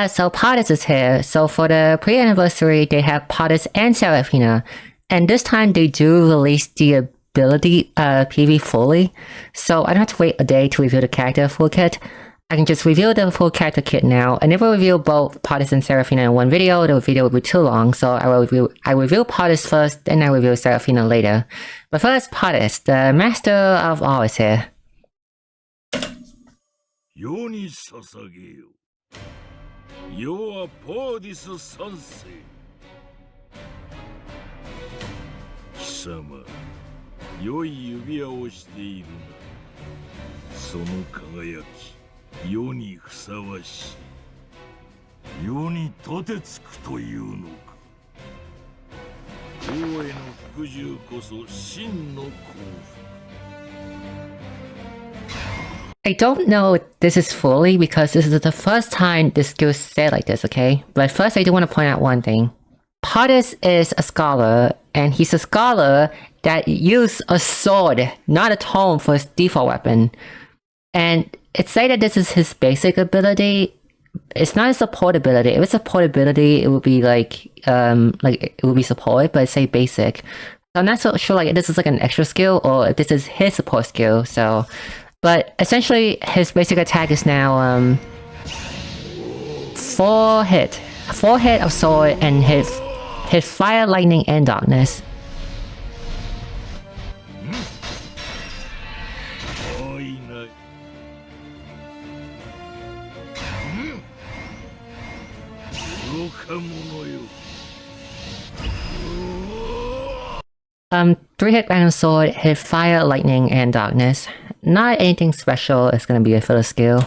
Yeah, so Pardis is here. So for the pre-anniversary, they have Pardis and Seraphina. And this time they do release the ability PV fully. So I don't have to wait a day to reveal the character full kit. I can just reveal the full character kit now. And if I reveal both Pardis and Seraphina in one video, the video will be too long. So I reveal Pardis first, then I reveal Seraphina later. But first, Pardis, the master of all, is here. 世に捧げよ。世はパーディス三世。貴様、良い指輪をしているな。その輝き、世にふさわしい。世に立てつくというのか。王への服従こそ真の幸福。I don't know if this is fully because this is the first time this skill is said like this, okay? But first I do want to point out one thing. Pardis is a scholar, and he's a scholar that used a sword, not a tome, for his default weapon. And it's said that this is his basic ability. It's not a support ability. If it's support ability, it would be like it would be support, but it's say basic. So I'm not so sure like if this is like an extra skill or if this is his support skill, so... But essentially, his basic attack is now 4 hit of sword and hit fire, lightning, and darkness. Three hit random sword, hit fire, lightning, and darkness. Not anything special, it's gonna be a filler skill.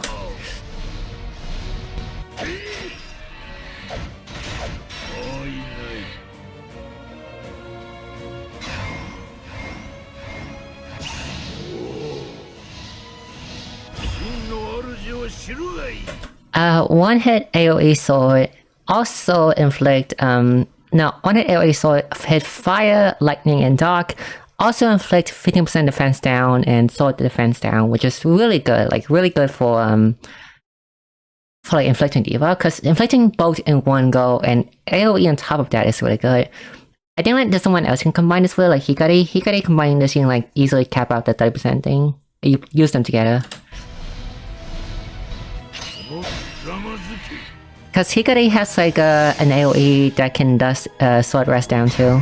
One hit AoE sword also inflict one hit AoE sword hit fire, lightning, and dark. Also inflict 15% defense down and sword defense down, which is really good. Like really good for like inflicting Diva, because inflicting both in one go and AoE on top of that is really good. I think like there's someone else can combine this with, like Hikari combining this, you can like easily cap out the 30% thing. You use them together. Because Hikari has like an AoE that can thus sword rest down too.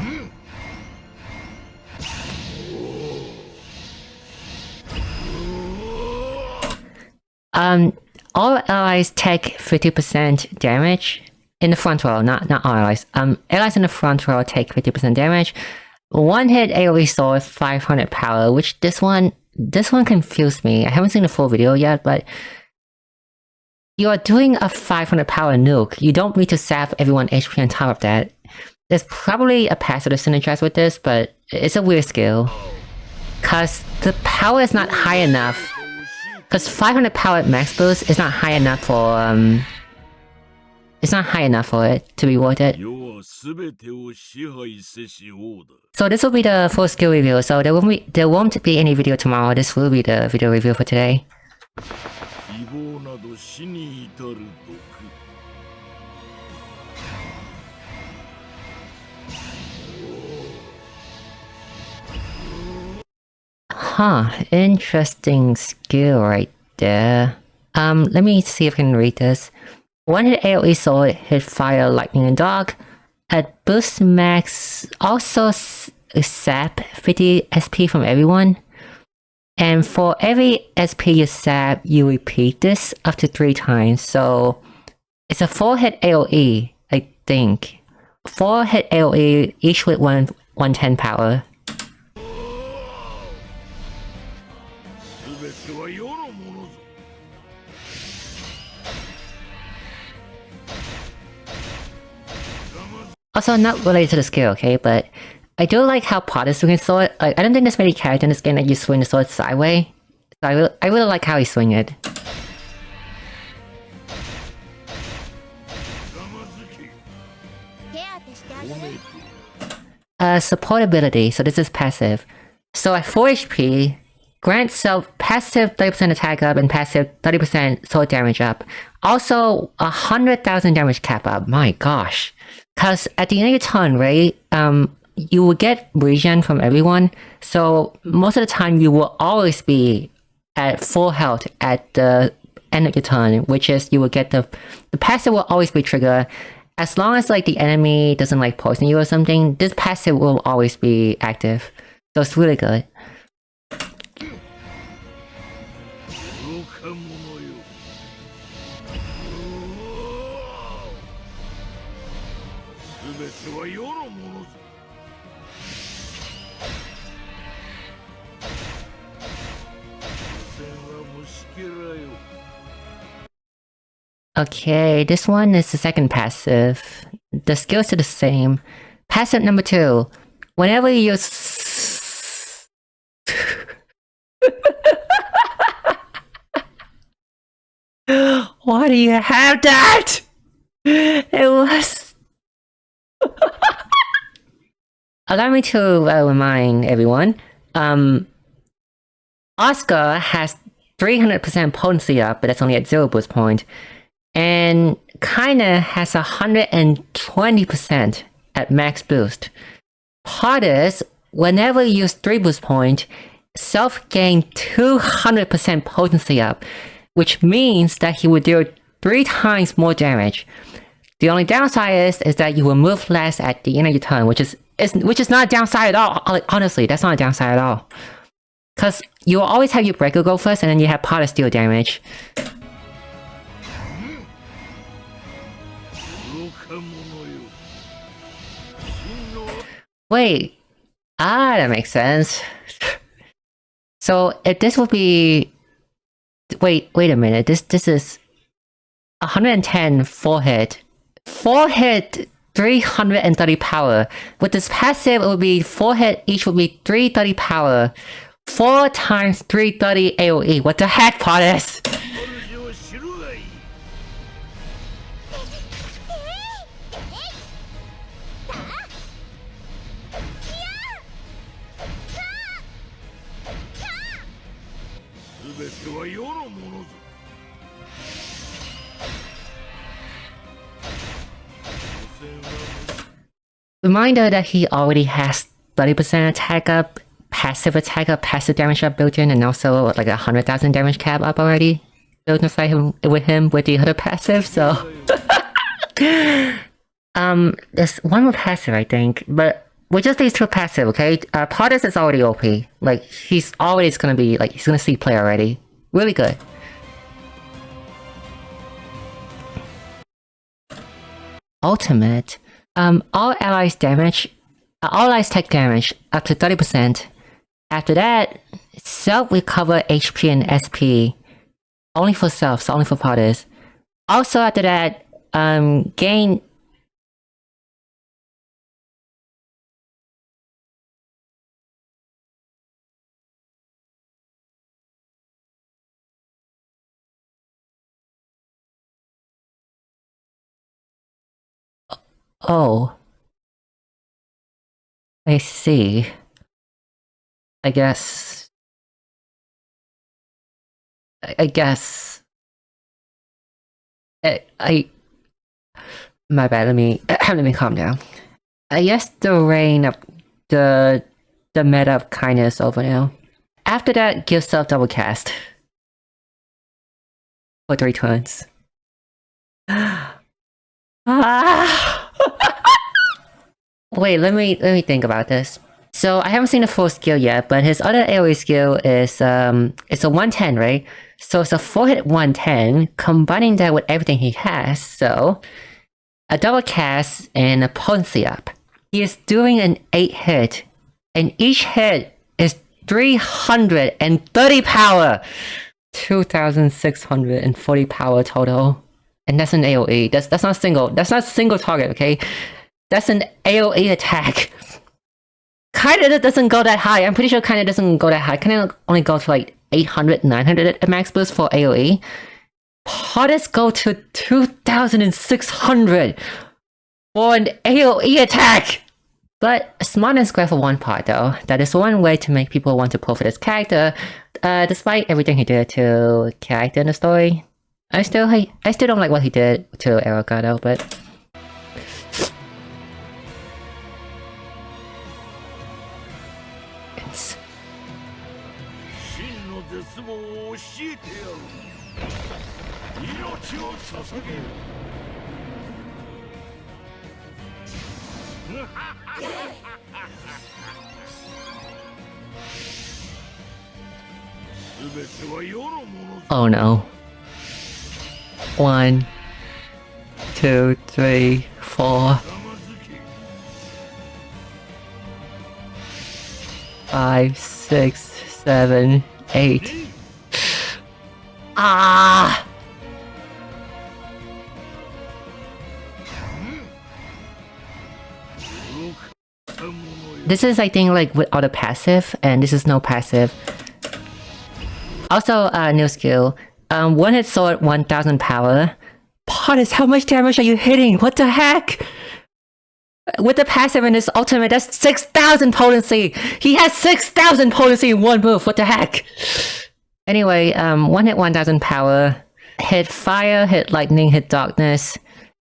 All allies take 50% damage in the front row, not all allies. Allies in the front row take 50% damage. One hit AoE sword, 500 power, which this one confused me. I haven't seen the full video yet, but you are doing a 500 power nuke. You don't need to sap everyone HP on top of that. There's probably a passive to synergize with this, but it's a weird skill. Cause the power is not high enough. Because 500 power max boost is not high enough for it's not high enough for it to be worth it. So this will be the full skill review. So there won't be any video tomorrow. This will be the video review for today. Huh, interesting skill right there. Let me see if I can read this. One hit AoE sword, hit fire, lightning, and dark. At boost max, also sap 50 SP from everyone. And for every SP you sap, you repeat this up to 3 times. So it's a 4 hit AoE, I think. 4 hit AoE, each with 110 power. Also, not related to the skill, okay, but I do like how Pardis swings his sword. Like, I don't think there's many characters in this game that you swing the sword sideways. So I really like how he swing it. Support ability, so this is passive. So at 4 HP, grant self passive 30% attack up and passive 30% sword damage up. Also, 100,000 damage cap up. My gosh. Because at the end of your turn, right, you will get regen from everyone. So most of the time, you will always be at full health at the end of your turn, which is you will get the passive will always be triggered. As long as like the enemy doesn't like poison you or something, this passive will always be active. So it's really good. Okay, this one is the second passive. The skills are the same. Passive number 2. Whenever you use... Why do you have that? It was... Allow me to remind everyone. Oscar has 300% potency up, but that's only at 0 boost point. And kinda has 120% at max boost. Pardis, whenever you use 3 boost point, self-gain 200% potency up, which means that he will deal 3 times more damage. The only downside is that you will move less at the end of your turn, which is not a downside at all. Honestly, that's not a downside at all. Because you will always have your breaker go first, and then you have Pardis deal damage. Wait. That makes sense. So if this would be... Wait a minute. This is 110 full hit. 4 hit, 330 power. With this passive, it would be 4 hit, each would be 330 power. 4 times 330 AoE. What the heck, Pardis? Reminder that he already has 30% attack up, passive attack up, passive damage up built in, and also like 100,000 damage cap up already built inside him with the other passive, so... there's one more passive, I think, but with just these 2 passive, okay? Pardis is already OP. Like, he's always gonna be, like, he's gonna see play already. Really good. Ultimate. All allies take damage up to 30%. After that, self recover HP and SP. Only for self, so only for Pardis. Also after that, gain... Oh. I see. I guess... My bad, let me calm down. I guess the reign of the meta of kindness over now. After that, give self double cast. For 3 turns. Wait, let me think about this. So I haven't seen the full skill yet, but his other AoE skill is it's a 110, right? So it's a 4-hit 110, combining that with everything he has, so a double cast and a potency up. He is doing an 8-hit, and each hit is 330 power! 2,640 power total. And that's an AoE. That's not single target, okay? That's an AoE attack. Kinda doesn't go that high. I'm pretty sure kinda doesn't go that high. Kinda only go to like 800, 900 at max boost for AoE. Pardis go to 2,600 for an AoE attack! But Smart is great for one part though. That is one way to make people want to pull for this character, despite everything he did to character in the story. I still don't like what he did to Eroka though, but... It's... Oh no. 1, 2, 3, 4, 5, 6, 7, 8. Ah! This is, I think, like with auto passive, and this is no passive. Also, new skill. One hit sword, 1000 power. Pardis, how much damage are you hitting? What the heck? With the passive in his ultimate, that's 6000 potency! He has 6000 potency in one move, what the heck? Anyway, one hit 1000 power. Hit fire, hit lightning, hit darkness.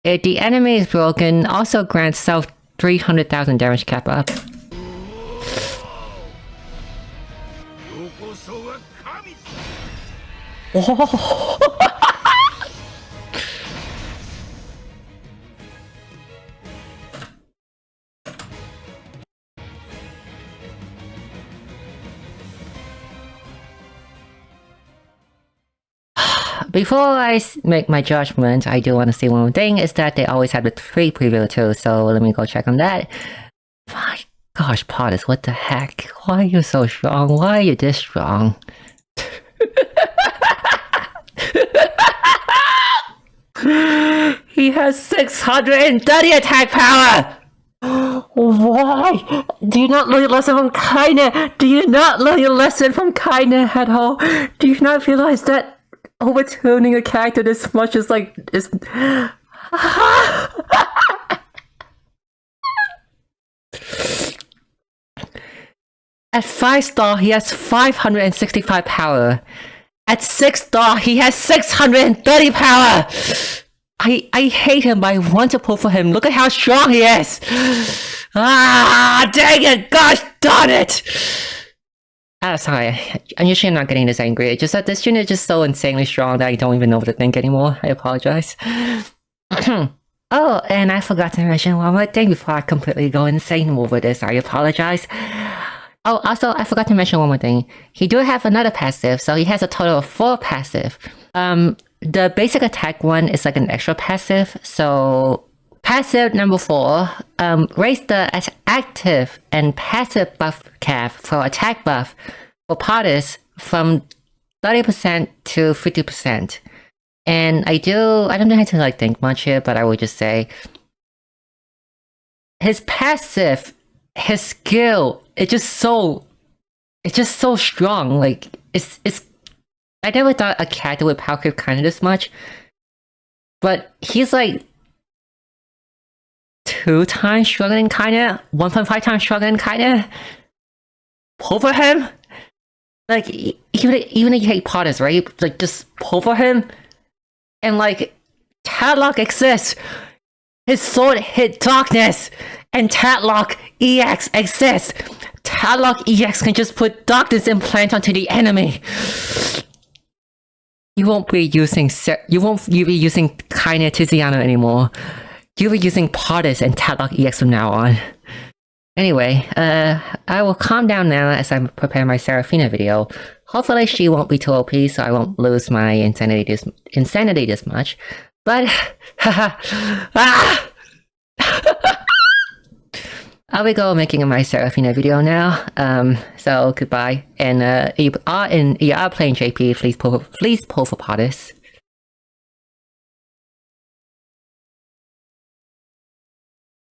If the enemy is broken, also grants self 300,000 damage cap up. Oh. Before I make my judgment, I do want to say one more thing, is that they always have the 3 preview too, so let me go check on that. My gosh, Pardis, what the heck? Why are you so strong? Why are you this strong? He has 630 attack power! Why? Do you not learn your lesson from Kaine? Do you not learn your lesson from Kaine at all? Do you not realize that overtuning a character this much is like... is... At 5-star, he has 565 power. At 6-star, he has 630 power! I hate him, but I want to pull for him. Look at how strong he is! Ah, dang it! Gosh darn it! Sorry, I'm usually not getting this angry. It's just that this unit is just so insanely strong that I don't even know what to think anymore. I apologize. Oh, and I forgot to mention one more thing before I completely go insane over this. I apologize. Oh, also, I forgot to mention one more thing. He do have another passive, so he has a total of 4 passive. The basic attack one is like an extra passive, so... Passive number 4, raise the active and passive buff cap for attack buff for Pardis from 30% to 50%. And I don't have to like think much here, but I will just say... His passive, his skill, it's just so strong. Like, it's I never thought a character would power creep kinda this much. But he's like 2 times stronger than kinda, 1.5 times stronger than kinda. Pull for him? Like, even if you hate Pardis, right? Like, just pull for him. And like, Tatlock exists. His sword hit darkness. And Tatlock EX exists. Tatlock EX can just put darkness implant onto the enemy. You won't be using Kaine Tiziano anymore. You'll be using Pardis and Tatlock EX from now on. Anyway, I will calm down now as I prepare my Seraphina video. Hopefully she won't be too OP, so I won't lose my insanity this much. But, I will go making my Seraphina video now. So goodbye. And if you are playing JP, please pull for Pardis.